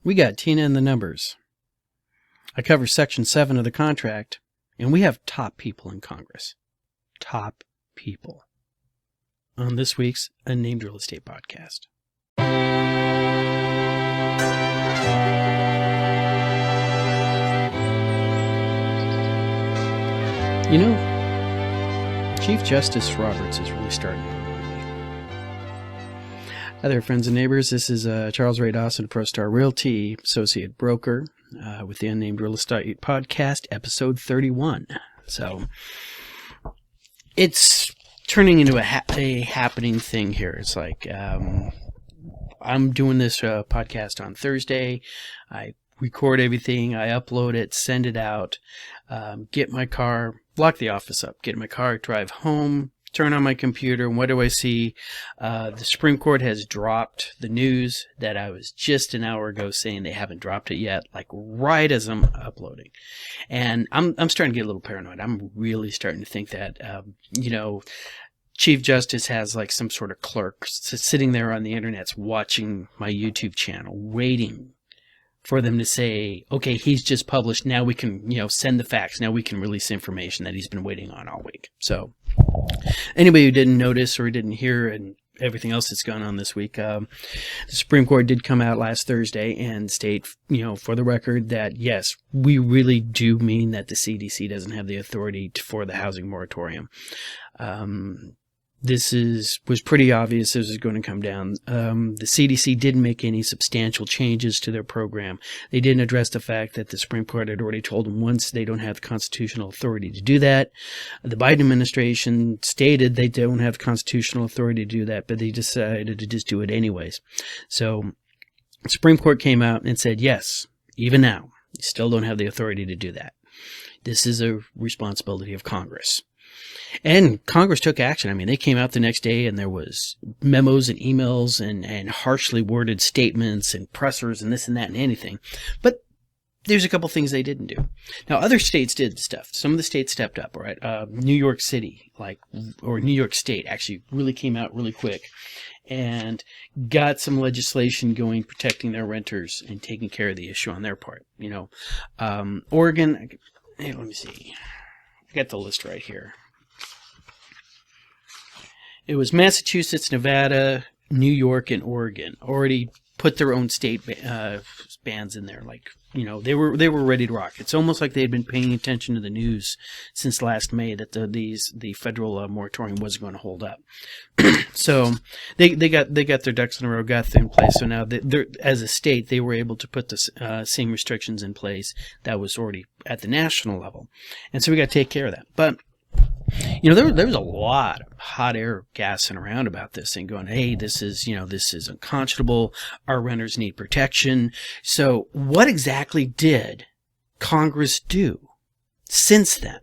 We got Tina and the numbers. I cover Section 7 of the contract, and we have top people in Congress. Top people. On this week's Unnamed Real Estate Podcast. You know, Chief Justice Roberts is really starting to annoy me. Hi there, friends and neighbors. This is Charles Ray Dawson, ProStar Realty, associate broker with the Unnamed Real Estate Podcast, episode 31. So, it's turning into a happening thing here. It's like, I'm doing this podcast on Thursday. I record everything, I upload it, send it out, get my car, lock the office up, get in my car, drive home, turn on my computer, and what do I see? The Supreme Court has dropped the news that I was just an hour ago saying they haven't dropped it yet, like right as I'm uploading. And I'm starting to get a little paranoid. I'm really starting to think that, Chief Justice has like some sort of clerk sitting there on the internet watching my YouTube channel, waiting for them to say, okay, he's just published. Now we can, send the facts. Now we can release information that he's been waiting on all week. So anybody who didn't notice or didn't hear and everything else that's gone on this week, the Supreme Court did come out last Thursday and state, for the record that, yes, we really do mean that the CDC doesn't have the authority for the housing moratorium. This was pretty obvious this was going to come down. The CDC didn't make any substantial changes to their program. They didn't address the fact that the Supreme Court had already told them once they don't have the constitutional authority to do that. The Biden administration stated they don't have constitutional authority to do that, but they decided to just do it anyways. So the Supreme Court came out and said, yes, even now, you still don't have the authority to do that. This is a responsibility of Congress. And Congress took action. I mean, they came out the next day and there was memos and emails and harshly worded statements and pressers and this and that and anything. But there's a couple things they didn't do. Now, other states did stuff. Some of the states stepped up, right? New York City, or New York State actually really came out really quick and got some legislation going, protecting their renters and taking care of the issue on their part. Oregon, hey, let me see. I got the list right here. It was Massachusetts, Nevada, New York, and Oregon already put their own state bans in there. They were ready to rock. It's almost like they had been paying attention to the news since last May that the federal moratorium wasn't going to hold up. So they got their ducks in a row, got them in place. So now as a state, they were able to put the same restrictions in place that was already at the national level, and so we got to take care of that. But there was a lot of hot air gassing around about this thing going, hey, this is unconscionable. Our renters need protection. So what exactly did Congress do since then?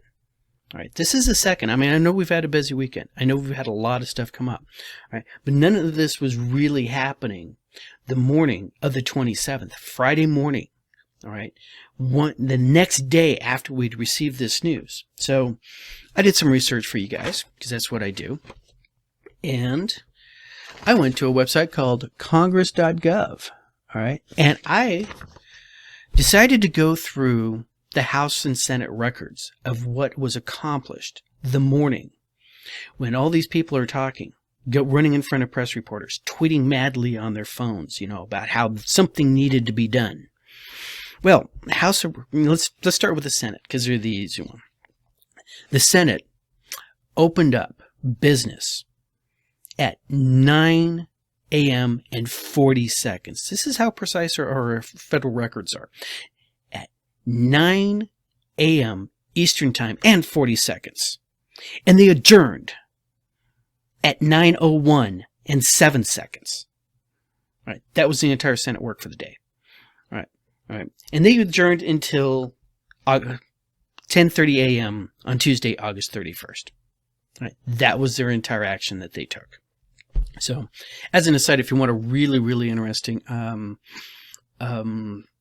All right, this is the second. I mean, I know we've had a busy weekend. I know we've had a lot of stuff come up. All right, but none of this was really happening the morning of the 27th, Friday morning. All right, the next day after we'd received this news. So I did some research for you guys because that's what I do. And I went to a website called congress.gov. All right, and I decided to go through the House and Senate records of what was accomplished the morning when all these people are talking, running in front of press reporters, tweeting madly on their phones, about how something needed to be done. Well, let's start with the Senate because they're the easy one. The Senate opened up business at 9 a.m. and 40 seconds. This is how precise our federal records are. At 9 a.m. Eastern Time and 40 seconds. And they adjourned at 9:01 and 7 seconds. All right, that was the entire Senate work for the day. All right, and they adjourned until 10:30 a.m. on Tuesday, August 31st. All right, that was their entire action that they took. So, as an aside, if you want a really, really interesting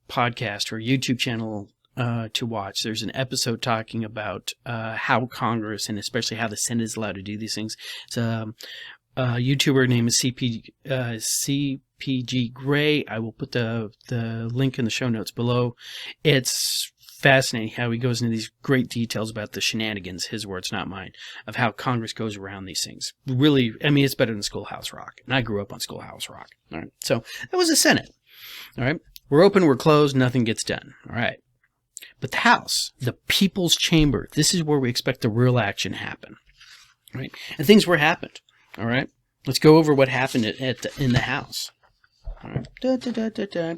podcast or YouTube channel to watch, there's an episode talking about how Congress and especially how the Senate is allowed to do these things. It's a YouTuber named CGP CGP Grey. I will put the link in the show notes below. It's fascinating how he goes into these great details about the shenanigans, his words, not mine, of how Congress goes around these things. Really, I mean, it's better than Schoolhouse Rock. And I grew up on Schoolhouse Rock. All right. So that was the Senate. All right. We're open, we're closed, nothing gets done. All right. But the House, the People's Chamber, this is where we expect the real action to happen. All right. And things were happened. All right. Let's go over what happened in the House. All right.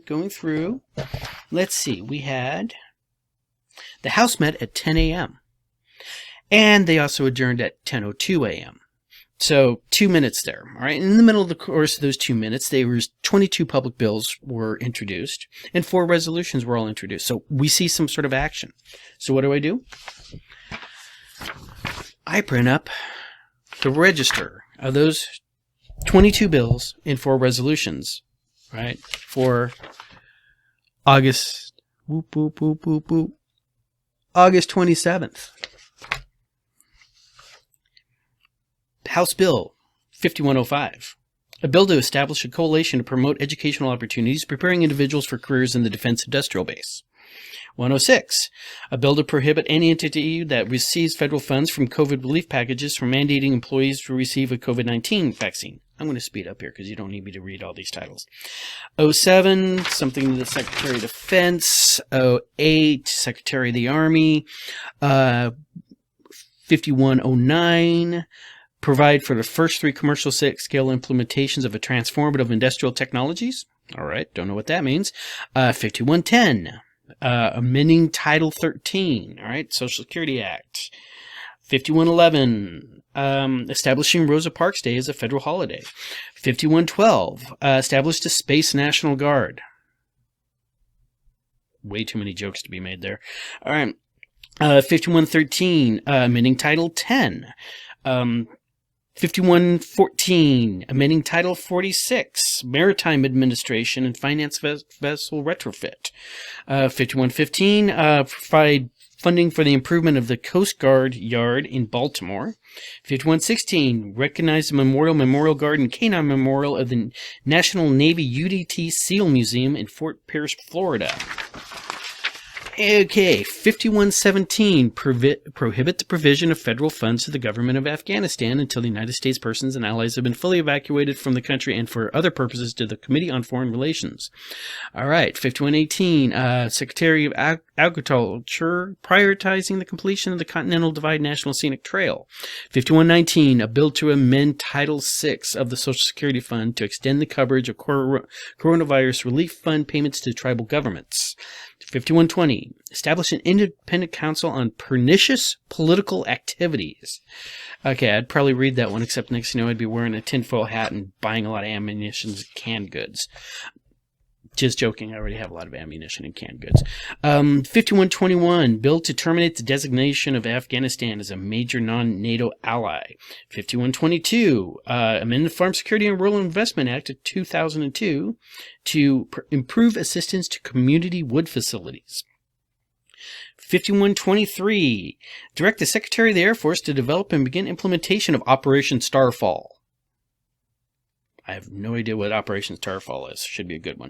Going through. Let's see. We had... The House met at 10 a.m. And they also adjourned at 10:02 a.m. So 2 minutes there. All right. In the middle of the course of those 2 minutes, 22 public bills were introduced and 4 resolutions were all introduced. So we see some sort of action. So what do? I print up the register of those 22 bills and 4 resolutions, right, for August. Whoop, whoop, whoop, whoop, whoop. August 27th. House Bill 5105. A bill to establish a coalition to promote educational opportunities, preparing individuals for careers in the defense industrial base. 106. A bill to prohibit any entity that receives federal funds from COVID relief packages from mandating employees to receive a COVID-19 vaccine. I'm going to speed up here because you don't need me to read all these titles. 07, something to the Secretary of Defense. 08, Secretary of the Army. 5109, provide for the first 3 commercial scale implementations of a transformative industrial technologies. All right, don't know what that means. 5110, amending Title 13, all right, Social Security Act. 5111, establishing Rosa Parks Day as a federal holiday. 5112, established a Space National Guard. Way too many jokes to be made there. All right. 5113, amending Title 10. 5114, amending Title 46, Maritime Administration and Finance Vessel Retrofit. 5115, provide funding for the improvement of the Coast Guard Yard in Baltimore. 5116, recognize the Memorial Guard and Canine Memorial of the National Navy UDT SEAL Museum in Fort Pierce, Florida. Okay, 5117, prohibit the provision of federal funds to the government of Afghanistan until the United States persons and allies have been fully evacuated from the country and for other purposes to the Committee on Foreign Relations. All right, 5118, Secretary of Agriculture, prioritizing the completion of the Continental Divide National Scenic Trail. 5119, a bill to amend Title VI of the Social Security Fund to extend the coverage of coronavirus relief fund payments to tribal governments. 5120, establish an independent council on pernicious political activities. Okay, I'd probably read that one, except next thing you know, I'd be wearing a tinfoil hat and buying a lot of ammunition and canned goods. Just joking, I already have a lot of ammunition and canned goods. 5121, bill to terminate the designation of Afghanistan as a major non-NATO ally. 5122, amend the Farm Security and Rural Investment Act of 2002 to improve assistance to community wood facilities. 5123, direct the Secretary of the Air Force to develop and begin implementation of Operation Starfall. I have no idea what Operation Starfall is. Should be a good one.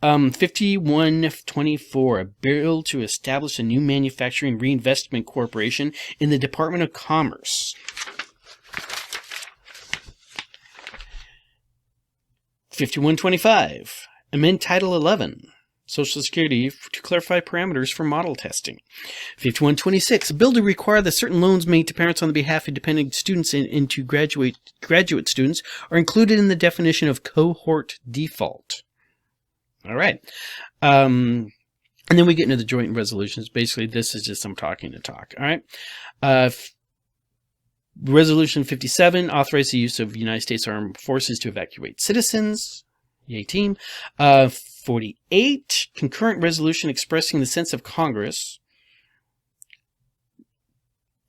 5124, a bill to establish a new manufacturing reinvestment corporation in the Department of Commerce. 5125, amend Title 11, Social Security, to clarify parameters for model testing. 5126, a bill to require that certain loans made to parents on the behalf of dependent students into graduate students are included in the definition of cohort default. All right. And then we get into the joint resolutions. Basically, this is just some talking to talk. All right. Resolution 57, authorize the use of United States Armed Forces to evacuate citizens. Yay, team. 48, concurrent resolution expressing the sense of Congress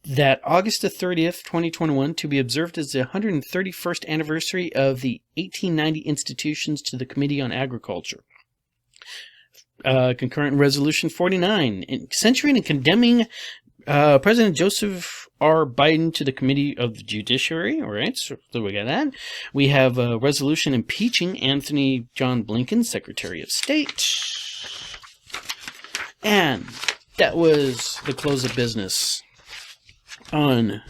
that August the 30th, 2021, to be observed as the 131st anniversary of the 1890 institutions to the Committee on Agriculture. Concurrent resolution 49, censuring and condemning President Joseph R. Biden to the Committee of the Judiciary. All right, so we got that. We have a resolution impeaching Anthony John Blinken, Secretary of State. And that was the close of business on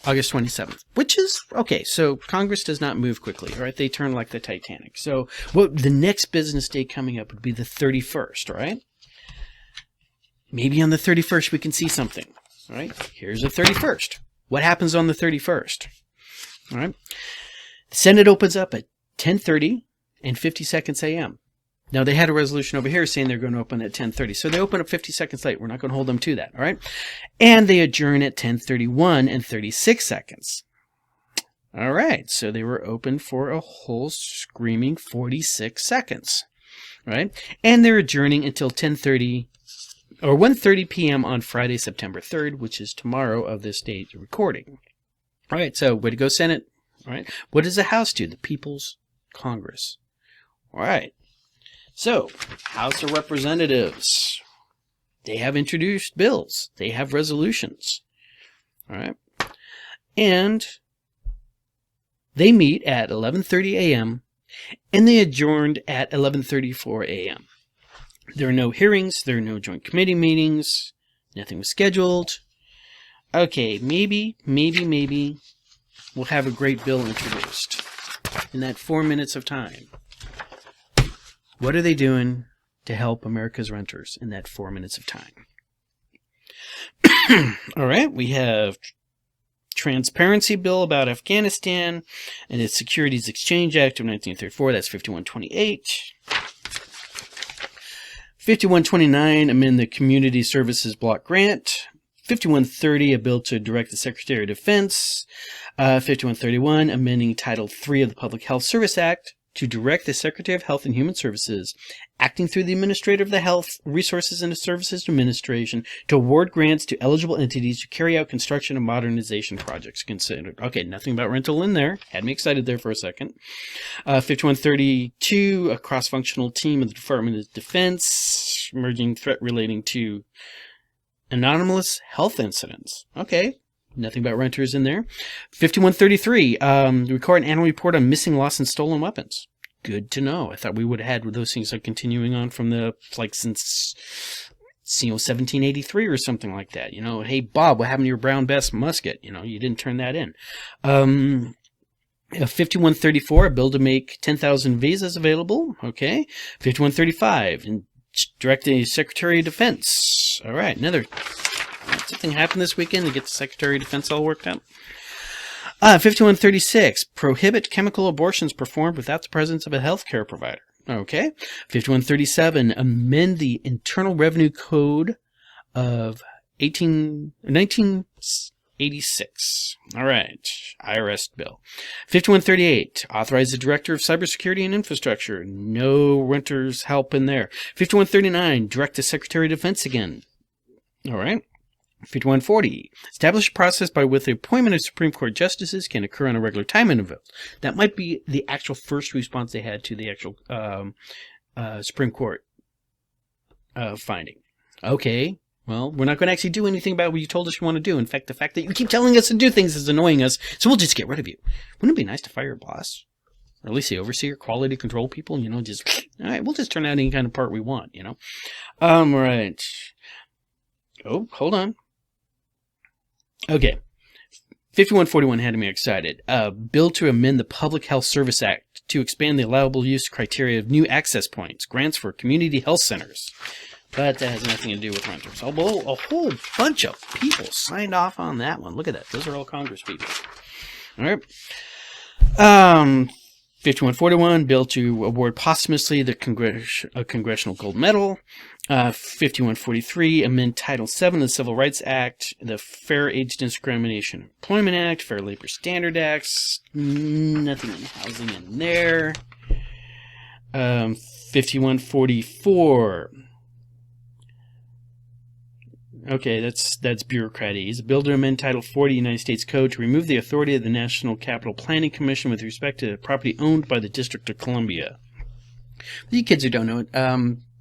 August 27th, which is, okay, so Congress does not move quickly, all right? They turn like the Titanic. So what the next business day coming up would be the 31st, all right? Maybe on the 31st we can see something, all right? Here's the 31st. What happens on the 31st? All right? The Senate opens up at 10:30 and 50 seconds a.m. Now, they had a resolution over here saying they're going to open at 10:30. So they open up 50 seconds late. We're not going to hold them to that, all right? And they adjourn at 10:31 and 36 seconds. All right, so they were open for a whole screaming 46 seconds, right? And they're adjourning until 10:30 or 1:30 p.m. on Friday, September 3rd, which is tomorrow of this date recording. All right, so way to go, Senate. All right, what does the House do? The People's Congress. All right. So, House of Representatives, they have introduced bills. They have resolutions. All right. And they meet at 11:30 a.m. and they adjourned at 11:34 a.m. There are no hearings. There are no joint committee meetings. Nothing was scheduled. Okay, maybe we'll have a great bill introduced in that 4 minutes of time. What are they doing to help America's renters in that 4 minutes of time? All right, we have transparency bill about Afghanistan and its Securities Exchange Act of 1934. That's 5128. 5129, amend the Community Services Block Grant. 5130, a bill to direct the Secretary of Defense. 5131, amending Title III of the Public Health Service Act to direct the Secretary of Health and Human Services, acting through the Administrator of the Health Resources and Services Administration, to award grants to eligible entities to carry out construction and modernization projects considered. Okay, nothing about rental in there. Had me excited there for a second. 5132, a cross-functional team of the Department of Defense, emerging threat relating to anomalous health incidents. Okay. Nothing about renters in there. 5133, record an annual report on missing, lost, and stolen weapons. Good to know. I thought we would have had those things like continuing on from the, like, since, 1783 or something like that. You know, hey, Bob, what happened to your Brown Bess musket? You know, you didn't turn that in. 5134, a bill to make 10,000 visas available. Okay. 5135, and direct the Secretary of Defense. All right, another... Something happened this weekend to get the Secretary of Defense all worked out. 5136, prohibit chemical abortions performed without the presence of a healthcare provider. Okay. 5137, amend the Internal Revenue Code of 1986. All right. IRS bill. 5138, authorize the Director of Cybersecurity and Infrastructure. No renters help in there. 5139, direct the Secretary of Defense again. All right. 5140, establish a process by which the appointment of Supreme Court justices can occur on a regular time interval. That might be the actual first response they had to the actual Supreme Court finding. Okay, well, we're not going to actually do anything about what you told us you want to do. In fact, the fact that you keep telling us to do things is annoying us, so we'll just get rid of you. Wouldn't it be nice to fire your boss? Or at least the overseer, quality control people, you know, just, all right, we'll just turn out any kind of part we want, you know. Right. Oh, hold on. Okay, 5141 had me excited. Bill to amend the Public Health Service Act to expand the allowable use criteria of new access points, grants for community health centers. But that has nothing to do with renters. Although a whole bunch of people signed off on that one. Look at that. Those are all Congress people. All right. 5141, bill to award posthumously the Congressional Gold Medal. 5143, amend Title VII of the Civil Rights Act, the Fair Age Discrimination Employment Act, Fair Labor Standard Acts. Nothing in housing in there. 5144. Okay, that's bureaucratese. A bill to amend Title 40 United States Code to remove the authority of the National Capital Planning Commission with respect to property owned by the District of Columbia. For you kids who don't know it,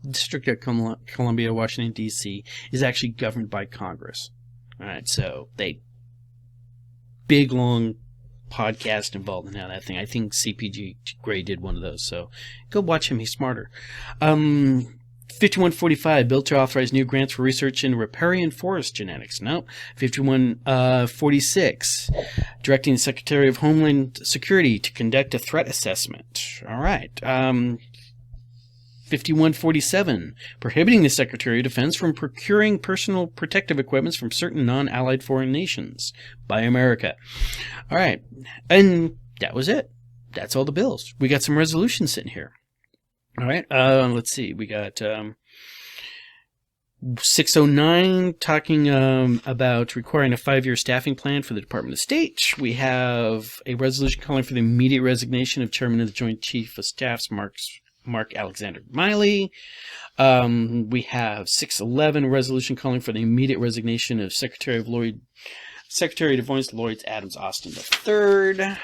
District of Columbia, Washington, D.C. is actually governed by Congress. All right, so they big, long podcast involved in that thing. I think CGP Grey did one of those, so go watch him. He's smarter. 5145, bill to authorize new grants for research in riparian forest genetics. No. 5146, directing the Secretary of Homeland Security to conduct a threat assessment. All right. 5147, prohibiting the Secretary of Defense from procuring personal protective equipment from certain non-allied foreign nations. Buy America. All right. And that was it. That's all the bills. We got some resolutions sitting here. All right. Let's see. We got 609 talking about requiring a 5-year staffing plan for the Department of State. We have a resolution calling for the immediate resignation of Chairman of the Joint Chief of Staff's Mark Alexander Miley. We have 611, a resolution calling for the immediate resignation of Secretary of Defense Lloyd Adams Austin III.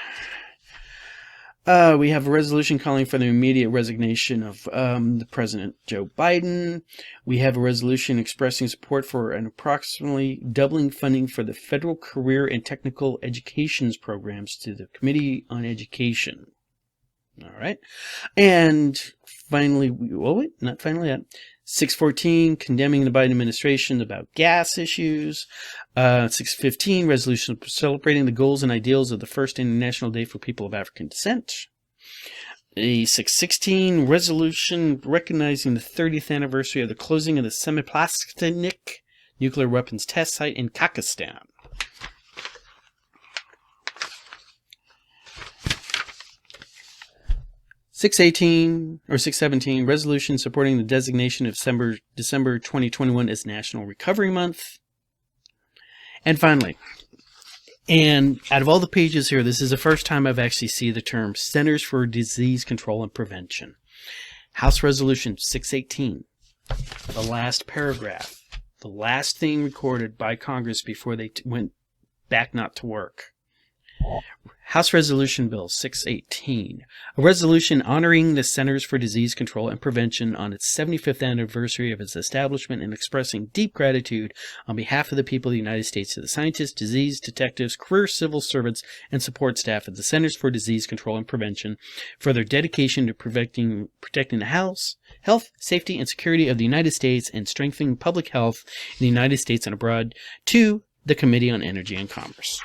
We have a resolution calling for the immediate resignation of the President Joe Biden. We have a resolution expressing support for an approximately doubling funding for the federal career and technical education programs to the Committee on Education. All right. And finally, not finally yet. 614, condemning the Biden administration about gas issues. 615, resolution celebrating the goals and ideals of the First International Day for People of African Descent. A 616, resolution recognizing the 30th anniversary of the closing of the Semiplastic nuclear weapons test site in Kazakhstan. or 617, resolution supporting the designation of December 2021 as National Recovery Month. And finally, and out of all the pages here, this is the first time I've actually seen the term Centers for Disease Control and Prevention. House Resolution 618, the last paragraph, the last thing recorded by Congress before they went back not to work. House Resolution Bill 618, a resolution honoring the Centers for Disease Control and Prevention on its 75th anniversary of its establishment and expressing deep gratitude on behalf of the people of the United States to the scientists, disease detectives, career civil servants, and support staff at the Centers for Disease Control and Prevention for their dedication to protecting the health, safety, and security of the United States and strengthening public health in the United States and abroad, to the Committee on Energy and Commerce.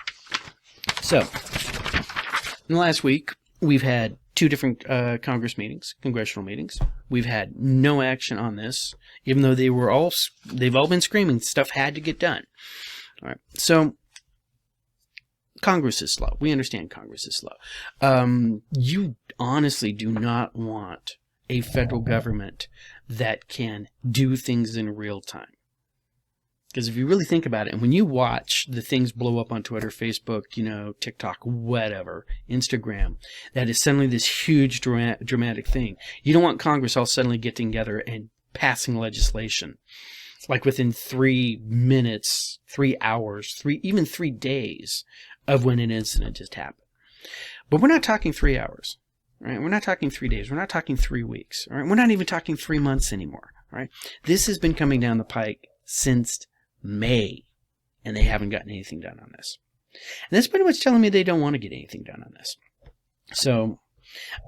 So, in the last week, we've had 2 different congressional meetings. We've had no action on this, even though they've all been screaming stuff had to get done. All right. So, Congress is slow. We understand Congress is slow. You honestly do not want a federal government that can do things in real time. Because if you really think about it, and when you watch the things blow up on Twitter, Facebook, TikTok, whatever, Instagram, that is suddenly this huge dramatic thing. You don't want Congress all suddenly getting together and passing legislation. Like within 3 minutes, 3 hours, even 3 days of when an incident just happened. But we're not talking 3 hours. Right? We're not talking 3 days. We're not talking 3 weeks. All right? We're not even talking 3 months anymore. All right? This has been coming down the pike since May, and they haven't gotten anything done on this. And that's pretty much telling me they don't want to get anything done on this. So,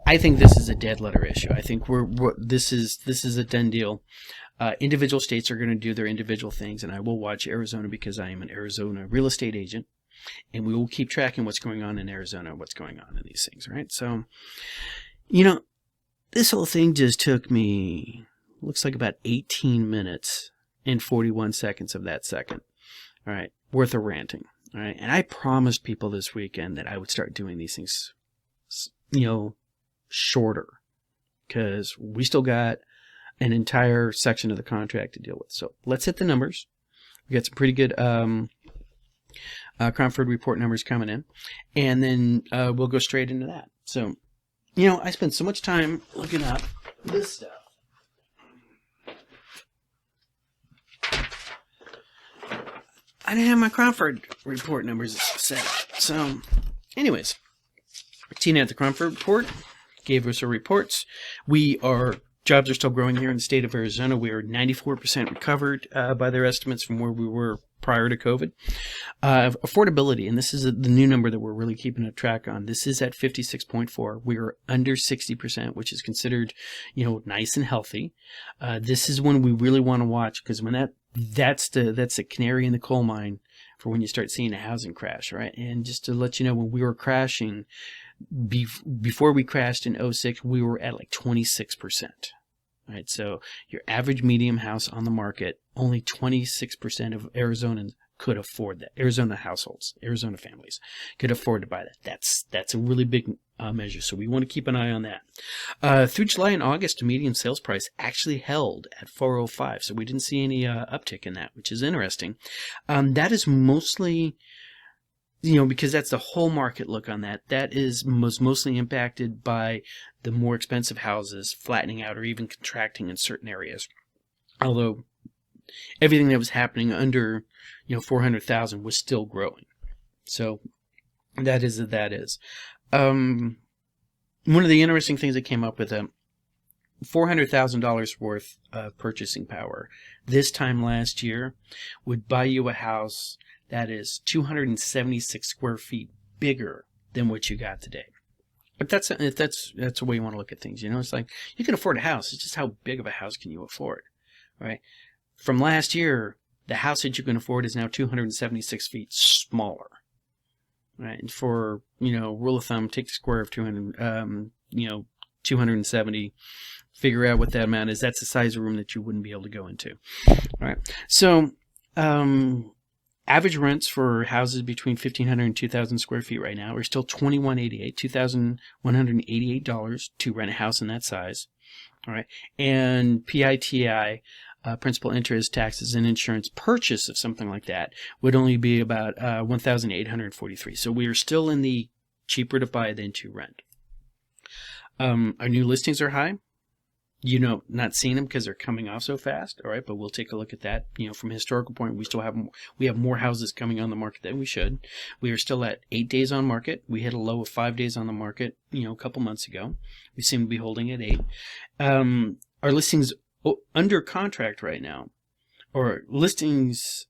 I think this is a dead letter issue. I think this is a done deal. Individual states are going to do their individual things, and I will watch Arizona because I am an Arizona real estate agent, and we will keep tracking what's going on in Arizona, what's going on in these things, right? So, this whole thing just took me, looks like about 18 minutes and 41 seconds of that second. All right, worth of ranting. All right, and I promised people this weekend that I would start doing these things, shorter, because we still got an entire section of the contract to deal with. So let's hit the numbers. We got some pretty good Cromford report numbers coming in, and then we'll go straight into that. So, I spent so much time looking up this stuff. I didn't have my Cromford report numbers set up. So, anyways, Tina at the Cromford report gave us her reports. Jobs are still growing here in the state of Arizona. We are 94% recovered by their estimates from where we were prior to COVID. Affordability, and this is the new number that we're really keeping a track on. This is at 56.4. We are under 60%, which is considered, nice and healthy. This is when we really want to watch, because when that's a canary in the coal mine for when you start seeing a housing crash, right? And just to let you know, when we were crashing, before we crashed in 2006, we were at like 26%. Right, so your average medium house on the market, only 26% of Arizonans could afford that. Arizona households, Arizona families could afford to buy that. That's a really big measure, so we want to keep an eye on that. Through July and August, the median sales price actually held at 405, so we didn't see any uptick in that, which is interesting. That is mostly, because that's the whole market look on that. That is mostly impacted by the more expensive houses flattening out or even contracting in certain areas. Although everything that was happening under, 400,000 was still growing. So that is. One of the interesting things that came up with $400,000 worth of purchasing power this time last year would buy you a house that is 276 square feet bigger than what you got today. But that's the way you want to look at things. It's like you can afford a house. It's just how big of a house can you afford, right? From last year, the house that you can afford is now 276 feet smaller, right? And for, rule of thumb, take the square of 270, figure out what that amount is. That's the size of room that you wouldn't be able to go into, all right? So, average rents for houses between 1,500 and 2,000 square feet right now are still $2,188, $2,188 to rent a house in that size. All right, and PITI, principal, interest, taxes, and insurance purchase of something like that would only be about $1,843. So we are still in the cheaper to buy than to rent. Our new listings are high. Not seeing them because they're coming off so fast. All right, but we'll take a look at that. From a historical point, we have more houses coming on the market than we should. We are still at 8 days on market. We hit a low of 5 days on the market, a couple months ago. We seem to be holding at 8. Our listings under contract right now, or listings,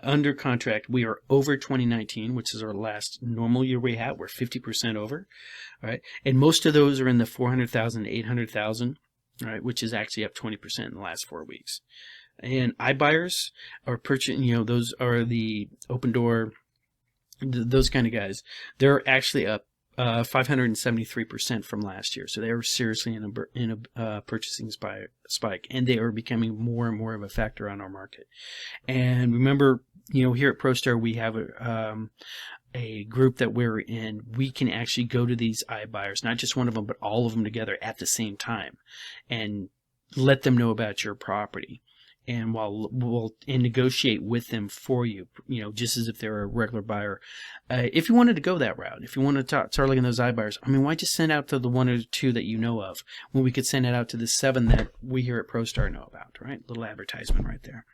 under contract, we are over 2019, which is our last normal year we had. We're 50% over. All right, and most of those are in the 400,000 to 800,000. Right, which is actually up 20% in the last 4 weeks. And iBuyers are purchasing, those are the open door, those kind of guys. They're actually up 573% from last year. So they are seriously in a purchasing spike, and they are becoming more and more of a factor on our market. And remember, here at ProStar, we have a group that we're in. We can actually go to these iBuyers, not just one of them, but all of them together at the same time, and let them know about your property. And we'll negotiate with them for you, just as if they're a regular buyer. If you wanted to go that route, if you want to start looking at those iBuyers, why just send out to the 1 or 2 that you know of when we could send it out to the 7 that we here at ProStar know about, right? Little advertisement right there.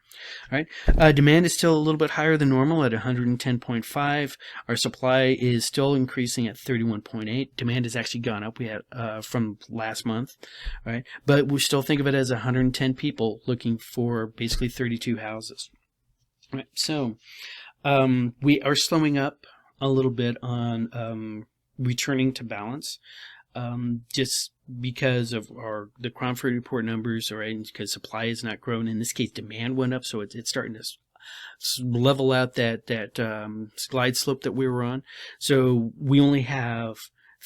All right. Demand is still a little bit higher than normal at 110.5. Our supply is still increasing at 31.8. Demand has actually gone up. We had from last month, right? But we still think of it as 110 people looking for basically 32 houses. All right. So we are slowing up a little bit on returning to balance. Just because of the Cromford report numbers, all right, because supply is not growing. In this case, demand went up, so it's starting to level out that glide slope that we were on. So we only have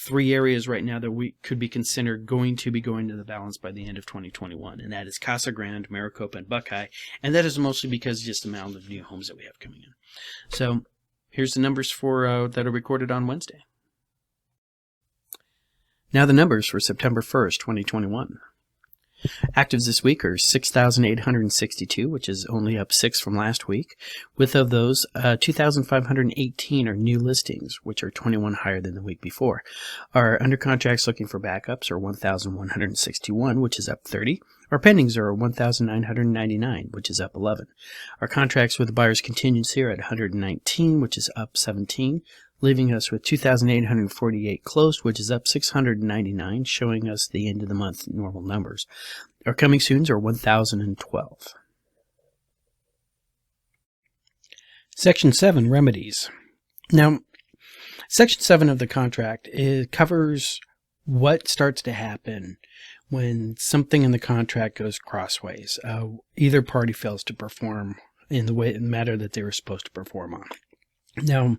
3 areas right now that we could be considered going to the balance by the end of 2021, and that is Casa Grande, Maricopa, and Buckeye, and that is mostly because of just the amount of new homes that we have coming in. So here's the numbers for that are recorded on Wednesday. Now the numbers for September 1st, 2021. Actives this week are 6,862, which is only up 6 from last week. With of those, 2,518 are new listings, which are 21 higher than the week before. Our under contracts looking for backups are 1,161, which is up 30. Our pendings are 1,999, which is up 11. Our contracts with the buyer's contingency are at 119, which is up 17. Leaving us with 2,848 closed, which is up 699, showing us the end of the month normal numbers. Our coming soons are 1,012. Section 7, remedies. Now, Section 7 of the contract, it covers what starts to happen when something in the contract goes crossways. Either party fails to perform in the manner that they were supposed to perform on. Now,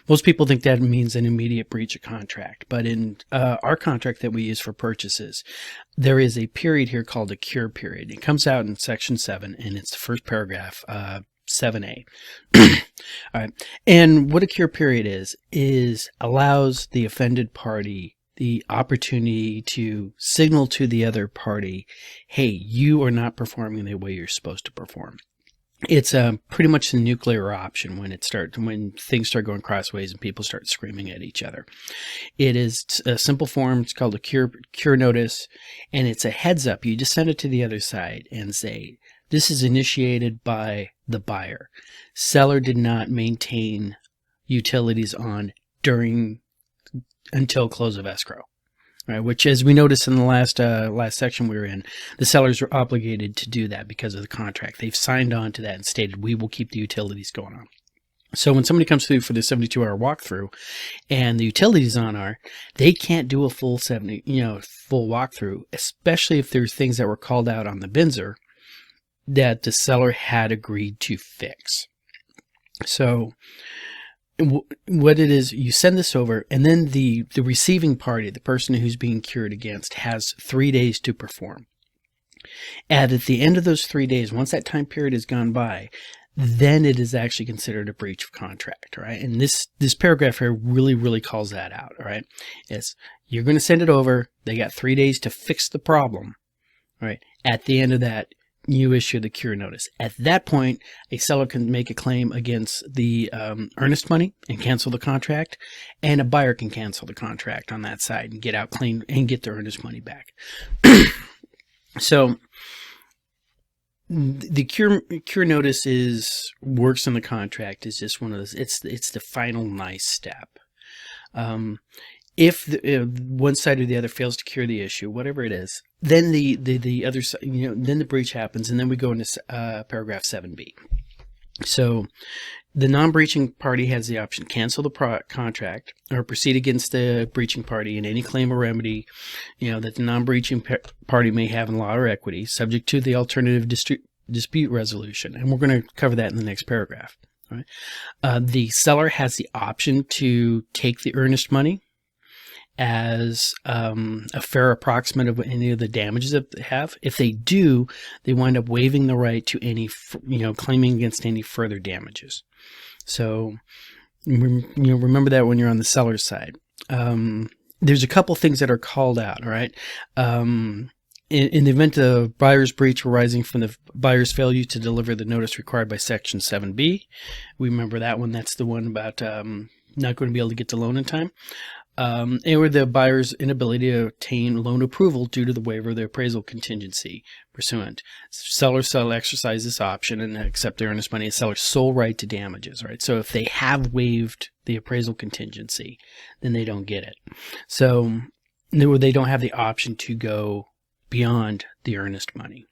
most people think that means an immediate breach of contract, but in our contract that we use for purchases, there is a period here called a cure period. It comes out in Section 7, and it's the first paragraph, 7A. All right. And what a cure period is allows the offended party the opportunity to signal to the other party, hey, you are not performing the way you're supposed to perform. It's pretty much the nuclear option when things start going crossways and people start screaming at each other. It is a simple form. It's called a cure notice, and it's a heads up. You just send it to the other side and say, this is initiated by the buyer. Seller did not maintain utilities on until close of escrow. Right, which, as we noticed in the last section we were in, the sellers are obligated to do that because of the contract. They've signed on to that and stated, we will keep the utilities going on. So when somebody comes through for the 72-hour walkthrough and the utilities they can't do a full walkthrough, especially if there's things that were called out on the Binzer that the seller had agreed to fix. So what it is, you send this over, and then the receiving party, the person who's being cured against, has 3 days to perform. And at the end of those 3 days, once that time period has gone by, then it is actually considered a breach of contract, right? And this paragraph here really, really calls that out, all right? You're going to send it over. They got 3 days to fix the problem, right? At the end of that, you issue the cure notice. At that point, a seller can make a claim against the earnest money and cancel the contract, and a buyer can cancel the contract on that side and get out clean and get their earnest money back. So the cure notice works in the contract. Is just one of those. It's the final nice step. If one side or the other fails to cure the issue, whatever it is, then the other side, then the breach happens, and then we go into paragraph 7B. So the non-breaching party has the option to cancel the contract or proceed against the breaching party in any claim or remedy, that the non-breaching party may have in law or equity, subject to the alternative dispute resolution, and we're going to cover that in the next paragraph. All right. The seller has the option to take the earnest money as a fair approximate of any of the damages that they have. If they do, they wind up waiving the right to any, claiming against any further damages. So, remember that when you're on the seller's side. There's a couple things that are called out, all right? In the event of buyer's breach arising from the buyer's failure to deliver the notice required by Section 7B, we remember that one. That's the one about not going to be able to get the loan in time. Or the buyer's inability to obtain loan approval due to the waiver of the appraisal contingency pursuant. Seller shall exercise this option and accept the earnest money as seller's sole right to damages, right? So if they have waived the appraisal contingency, then they don't get it. So they don't have the option to go beyond the earnest money.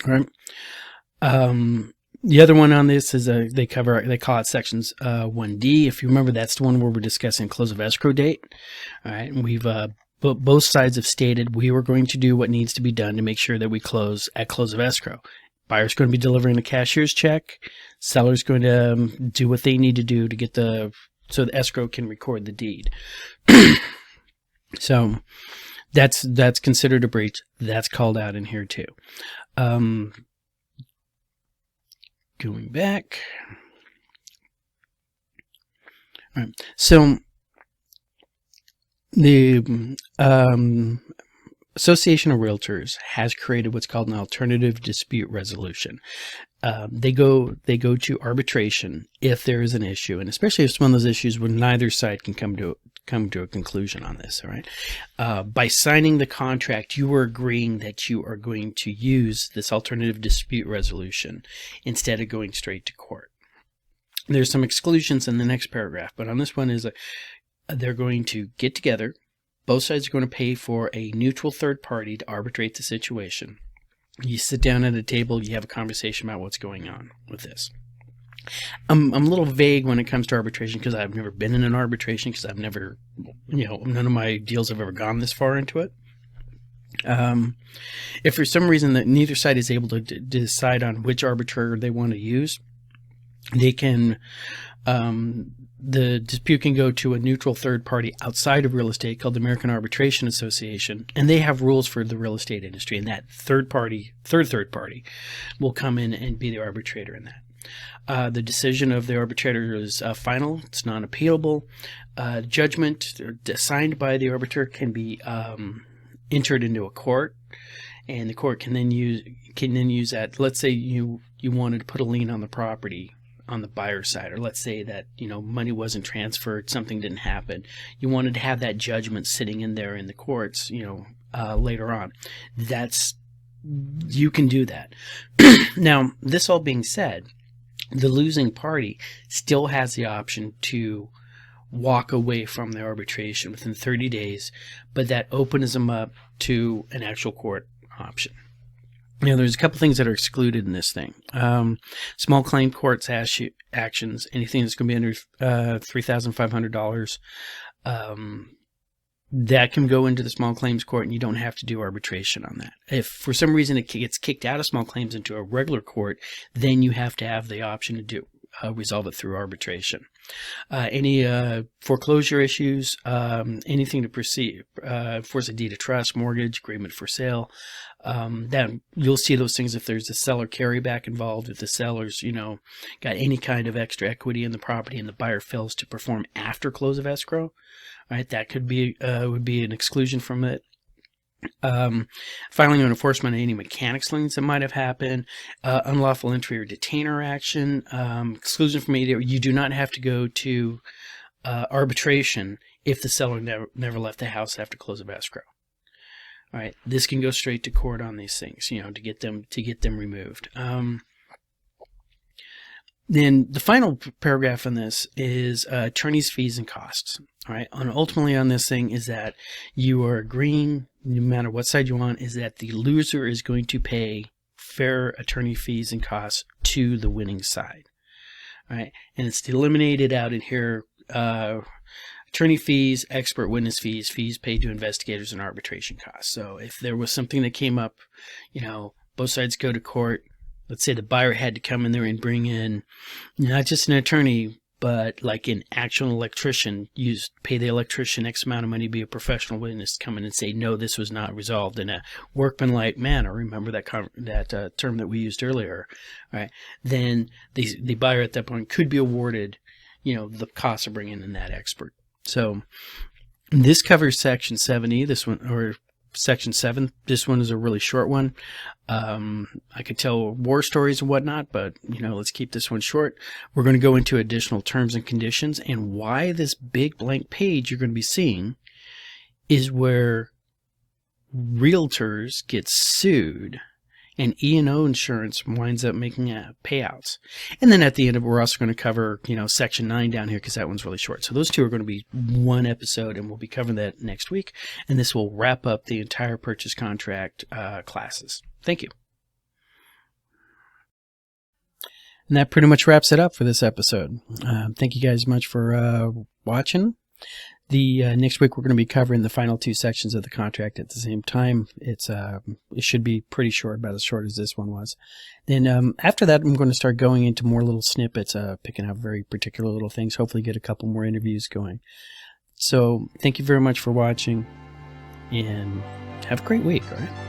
All right. The other one on this is they call it sections 1D. If you remember, that's the one where we're discussing close of escrow date. All right, and we've both sides have stated we were going to do what needs to be done to make sure that we close at close of escrow. Buyer's going to be delivering a cashier's check. Seller's going to do what they need to do to get so the escrow can record the deed. So that's considered a breach. That's called out in here too. Going back. All right. So the Association of Realtors has created what's called an alternative dispute resolution. They go to arbitration if there is an issue, and especially if it's one of those issues where neither side can come to a conclusion on this. All right. By signing the contract, you are agreeing that you are going to use this alternative dispute resolution instead of going straight to court. There's some exclusions in the next paragraph, but on this one is they're going to get together. Both sides are going to pay for a neutral third party to arbitrate the situation. You sit down at a table, you have a conversation about what's going on with this. I'm a little vague when it comes to arbitration because I've never been in an arbitration, because I've never, none of my deals have ever gone this far into it. If for some reason that neither side is able to decide on which arbiter they want to use, they can, the dispute can go to a neutral third party outside of real estate called the American Arbitration Association, and they have rules for the real estate industry, and that third party will come in and be the arbitrator in that. The decision of the arbitrator is final. It's non-appealable. Judgment assigned by the arbiter can be entered into a court, and the court can then use that. Let's say you wanted to put a lien on the property on the buyer side, or let's say that money wasn't transferred, something didn't happen. You wanted to have that judgment sitting in there in the courts, later on. You can do that. Now, this all being said, the losing party still has the option to walk away from the arbitration within 30 days, but that opens them up to an actual court option. There's a couple things that are excluded in this thing. Small claim courts actions, anything that's going to be under $3,500, that can go into the small claims court, and you don't have to do arbitration on that. If for some reason it gets kicked out of small claims into a regular court, then you have to have the option to resolve it through arbitration. Any foreclosure issues, anything to proceed, force a deed of trust, mortgage, agreement for sale, that you'll see those things if there's a seller carryback involved, if the seller's, got any kind of extra equity in the property and the buyer fails to perform after close of escrow, right? That could be, would be an exclusion from it. Filing an enforcement of any mechanics liens that might have happened, unlawful entry or detainer action, exclusion from media. You do not have to go to arbitration if the seller never left the house after close of escrow. All right, this can go straight to court on these things, to get them removed. Then the final paragraph on this is attorney's fees and costs. All right, and ultimately on this thing is that you are agreeing, no matter what side you're on, is that the loser is going to pay fair attorney fees and costs to the winning side. All right, and it's eliminated out in here. Attorney fees, expert witness fees, fees paid to investigators, and arbitration costs. So if there was something that came up, both sides go to court. Let's say the buyer had to come in there and bring in not just an attorney, but like an actual electrician, pay the electrician X amount of money to be a professional witness to come in and say, no, this was not resolved in a workmanlike manner. Remember that term that we used earlier, right? Then the buyer at that point could be awarded, the cost of bringing in that expert. So this covers Section 7E, this one, or Section 7. This one is a really short one. I could tell war stories and whatnot, but let's keep this one short. We're going to go into additional terms and conditions, and why this big blank page you're going to be seeing is where realtors get sued and E&O insurance winds up making payouts. And then at the end of it, we're also going to cover, Section 9 down here, because that one's really short. So those two are going to be one episode, and we'll be covering that next week. And this will wrap up the entire purchase contract classes. Thank you. And that pretty much wraps it up for this episode. Thank you guys much for watching. The next week we're going to be covering the final two sections of the contract at the same time. It should be pretty short, about as short as this one was. Then after that, I'm going to start going into more little snippets, picking out very particular little things. Hopefully, get a couple more interviews going. So thank you very much for watching, and have a great week. All right.